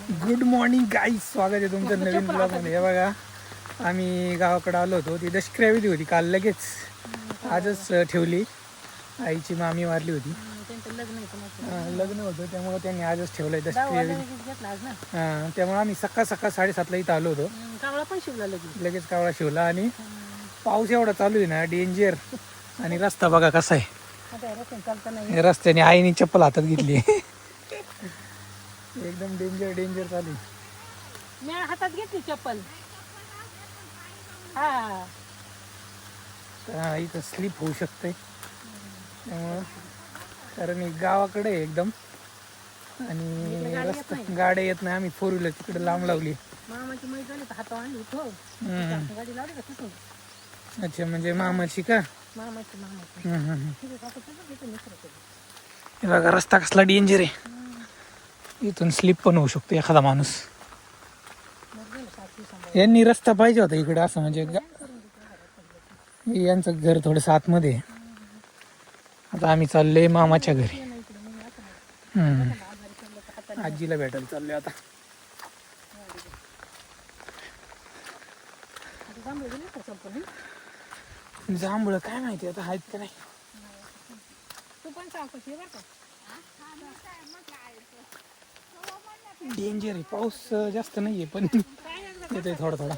Good morning guys, स्वागत आहे तुमचं नवीन ब्लॉगमध्ये. हे बघा, आम्ही गावाकडे आलो होतो. ती दशक्रियाविधी होती काल, लगेच आजच ठेवली. आईची मामी वारली होती, लग्न होतं, त्यामुळे त्यांनी आजच ठेवलंय दशक्रियाविधी. हां, त्यामुळे आम्ही सकाळ 7:30ला इथं आलो होतो. कावळा पण शिवला लगेच कावळा शिवला. आणि पाऊस एवढा चालू आहे ना, डेंजर. आणि रस्ता बघा कसा आहे. रस्त्याने आईने चप्पल हातात घेतली. एकदम डेंजर चालू आहे. मी हातात घेतली चप्पल. हा, इथं स्लिप होऊ शकते, त्यामुळं कारण एक गावाकडे आहे एकदम. आणि रस्ता गाड्या येत नाही. आम्ही 4 व्हीलर तिकडे लांब लावली. मामाची मैत झाली तर हातावर आणली इथं. गाडी लावली का तिथून? अच्छा, म्हणजे मामाची का? मामाची हे बघा, रस्ता कसला डेंजर आहे. इथून स्लिप पण होऊ शकतो एखादा माणूस. यांनी रस्ता पाहिजे होता इकडे, असं म्हणजे यांचं घर थोडंसं आतमध्ये आहे. आता आम्ही चाललोय मामाच्या घरी. आजीला भेटायला चाललोय आता. जांभळं काय माहिती आता आहेत का नाही. तू पण सावकाश ये बरं का. डेंजर आहे. पाऊस जास्त नाहीये, पण येतोय थोडा थोडा.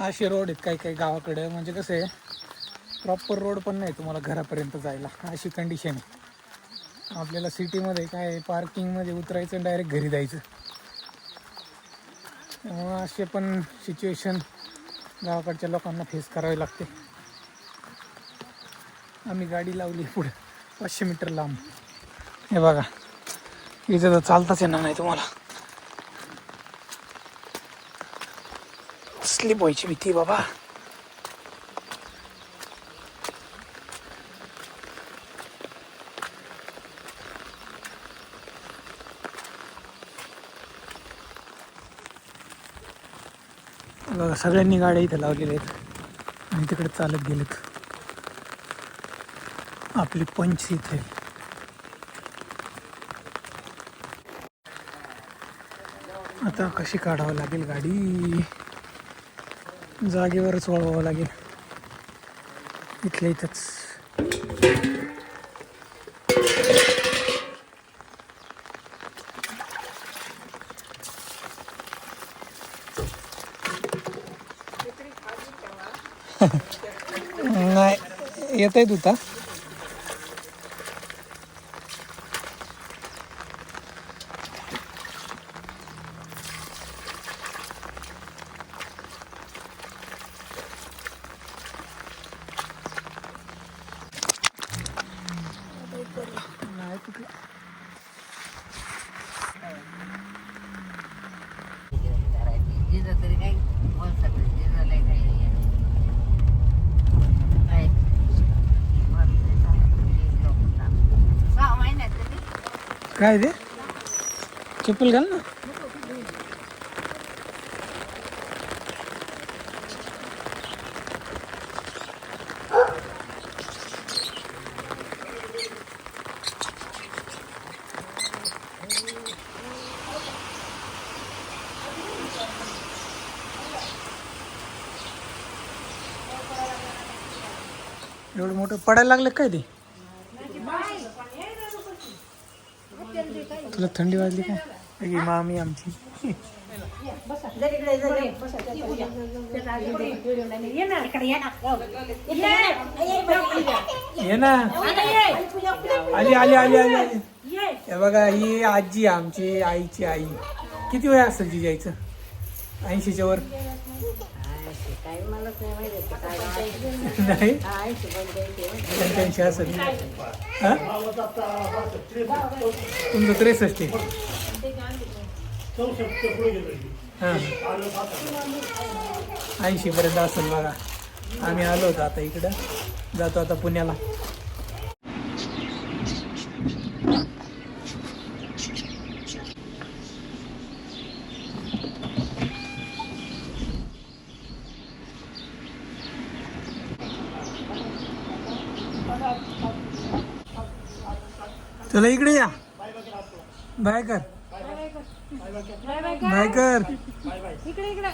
असे रोड आहेत काही काही गावाकडे, म्हणजे कसं आहे, प्रॉपर रोड पण नाही तुम्हाला घरापर्यंत जायला, अशी कंडिशन आहे. आपल्याला सिटीमध्ये काय आहे, पार्किंगमध्ये उतरायचं आणि डायरेक्ट घरी जायचं. त्यामुळं असे पण सिच्युएशन गावाकडच्या लोकांना फेस करावे लागते. आम्ही गाडी लावली पुढे 500 मीटर लांब. हे बघा, इथं तर चालताच येणार नाही तुम्हाला. स्लिप व्हायची भीती बाबा. बघा, सगळ्यांनी गाड्या इथं लावलेल्या आहेत आणि तिकडे चालत गेलेत. आपली पंच इथे. आता कशी काढावं लागेल गाडी, जागेवरच वळवावं लागेल इथल्या इथंच. नाही येत आहे तुता. नाही कुठे. काय ते चप्पल घाल ना. एवढं मोठं पडायला लागलं काय ते? तुला थंडी वाजली काय? ही मामी आमची. ये ना, आली आली आली आली. हे बघा, ही आजी आमची, आईची आई. किती वय असेल तिच्या आईचं? 80च्या वर नाही, 85 असेल. हा, तुमचं 63. हां, 80पर्यंत असेल बघा. आम्ही आलो होतो आता इकडं, जातो आता पुण्याला. चला इकडे या. बाय कर. बाय कर. इकडे इकडे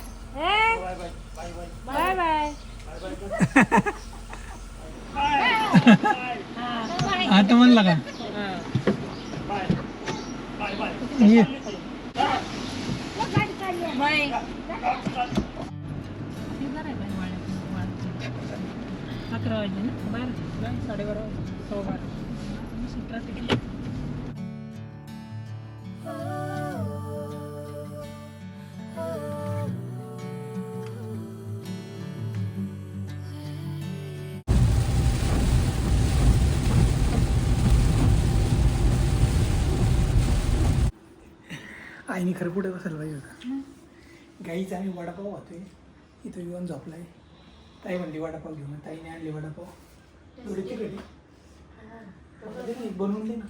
बाय बाय. आता म्हणला का ये. अकरा वाजले ना 12 12:30 12:15 ट्रॅफिक. आईने खरं पुढे बसायला पाहिजे होता. गाईचा आम्ही वडापाव होतोय इथं येऊन झोपलाय. ताई म्हणली वडापाव घेऊन. ताईने आणली वडापाव. एवढी तिकडे बनवून दे ना.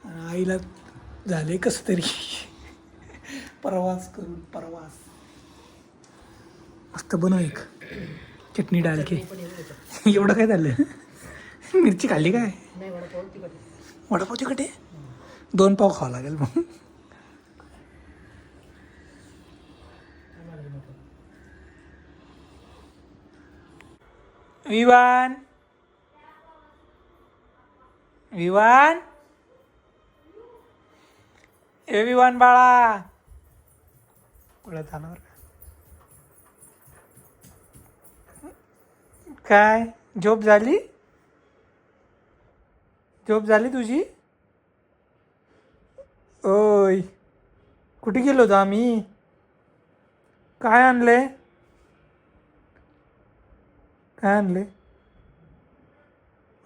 आणि आईला झाले कसं तरी प्रवास करून प्रवास. मस्त बनव एक चटणी डालके. एवढं काय झालं? मिरची खाल्ली काय? वडापाव तिखट आहे. 2 पाव खावं लागेल मग. विवान विवान ए विवान बाळा कुठं जाणार काय? झोप झाली? झोप झाली तुझी? ओय कुठे गेलो होतो आम्ही? काय आणले? काय आणले?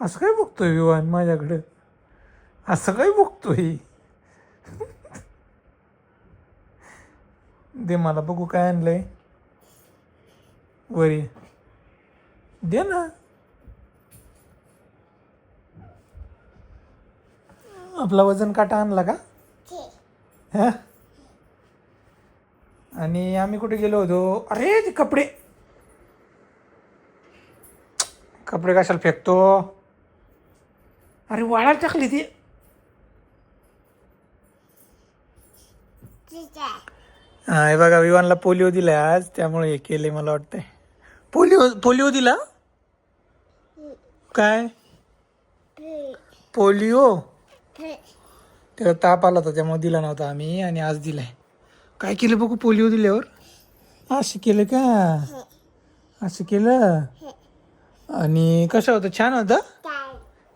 असं काय बघतोय विवान माझ्याकडं? असं काय बघतोय? दे मला बघू काय आणलंय. वरी दे ना. आपला वजन काटा आणला का? हा. आणि आम्ही कुठे गेलो होतो? अरे ते कपडे कपडे कशाला फेकतो? अरे वाळायला टाकली ती. हा हे बघा विवानला पोलिओ दिलाय आज त्यामुळे हे केले मला वाटतंय. पोलिओ दिला काय? पोलिओ त्याला ताप आला होता त्यामुळे दिला नव्हता आम्ही आणि आज दिलाय. काय केलं बघू पोलिओ दिल्यावर? असं केलं का? असं केलं. आणि कसं होतं? छान होतं.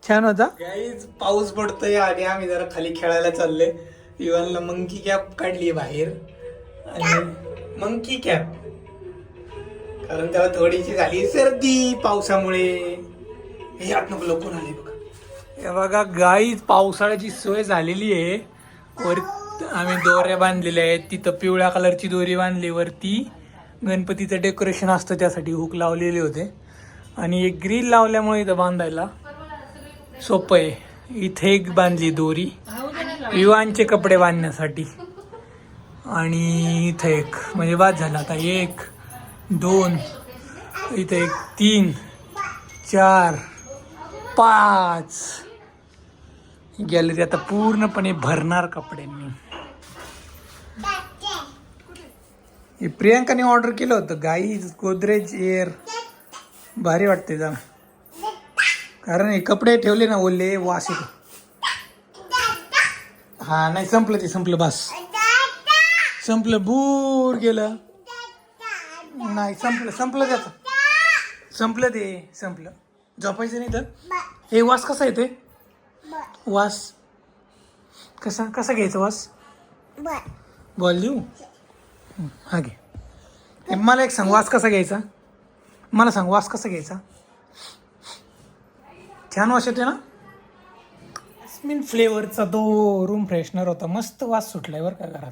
छान होता. काहीच पाऊस पडतोय आणि आम्ही जरा खाली खेळायला चाललोय. विवानला मंकी कॅप काढली बाहेर आणि मंकी कॅप कारण त्याला थोडीशी झाली सर्दी पावसामुळे. हे आत नको लोकून आले बघा. हे बघा गाईच पावसाळ्याची सोय झालेली आहे. वर आम्ही दोऱ्या बांधलेल्या आहेत. तिथं पिवळ्या कलरची दोरी बांधली. वरती गणपतीचं डेकोरेशन असतं त्यासाठी हुक लावलेले होते आणि एक ग्रिल लावल्यामुळे इथं बांधायला सोपं आहे. इथे एक बांधली दोरी विवानचे कपडे बांधण्यासाठी आणि इथं एक म्हणजे बाद झाला आता. 1 2 इथं एक 3 4 5 गॅलरी आता पूर्णपणे भरणार कपड्यांनी. हे प्रियांकाने ऑर्डर केलं होतं गाईज गोदरेज एअर. भारी वाटते जा कारण हे कपडे ठेवले ना ओले वास येतो. हा नाही संपलं ते संपलं बस संपलं बूर गेलं. नाही संपलं त्याचं संपलं ते संपलं. झोपायचं नाही तर हे वास कसा येते? वास कसा घ्यायचा वास? बॉल देऊ? हा घे. मला एक सांग वास कसा घ्यायचा? मला सांग वास कसा घ्यायचा? छान वास येते ना. जॅस्मिन फ्लेवरचा तो रूम फ्रेशनर होता. मस्त वास सुटलाय बरं का घरात.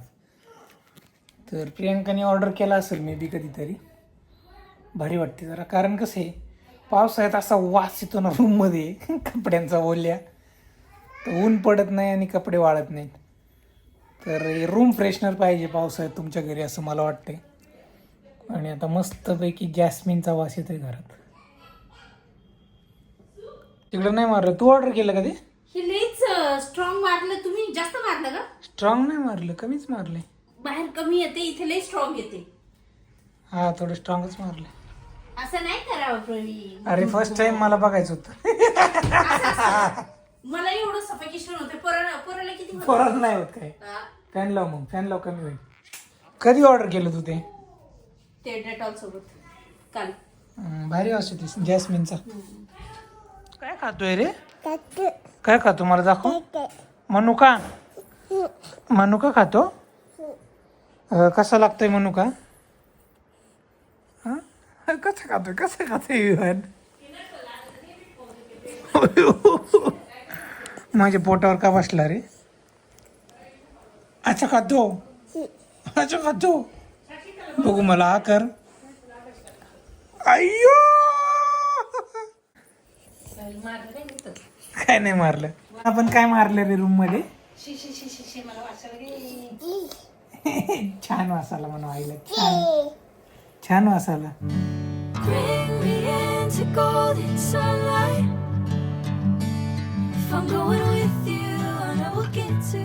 तर प्रियांकाने ऑर्डर केला असेल मे बी कधीतरी. भारी वाटते जरा कारण कसं आहे पावसाळ्यात असा वास येतो ना रूममध्ये कपड्यांचा ओल्या. तर ऊन पडत नाही आणि कपडे वाळत नाहीत. तर रूम फ्रेशनर पाहिजे पावसाळ्यात तुमच्या घरी असं मला वाटतंय. आणि आता मस्तपैकी जॅस्मिनचा वास येतोय घरात. तिकडं नाही मारलं. तू ऑर्डर केलं का ते? ही लईच मारलं तुम्ही, जास्त मारलं का? स्ट्रॉंग नाही मारलं, कमीच मारले. बाहेर कमी येते, इथे लई स्ट्रॉंग येते. हा थोडं स्ट्रॉंगच मारले. असं नाही करावं प्रवीण. अरे फर्स्ट टाइम मला बघायचं होतं. मला एवढं सफेकेशन होते. पोराला किती होतं? परत नाही होत काय. हा, फॅन लाव मग, फॅन लाव कमी होईल. कधी ऑर्डर केलं तू ते? ते डेटॉल सोबत काल. भारी वाटते जॅस्मिनचा. काय खातोय रे? काय खातो मला दाखव. मनुका. मनुका खातो. कसा लागतोय मनुका? हा? कसं खातोय इव्हन? माझ्या पोटावर का बसला रे? अच्छा खातो. बघू मला हा कर. अय्यो काय नाही मारलं. आपण काय मारलं रे रूम मध्ये? मला वाचायला गे. छान वासाला म्हणा आईला. छान वासाला. Bring me into golden sunlight. If I'm going with you, I know we'll get to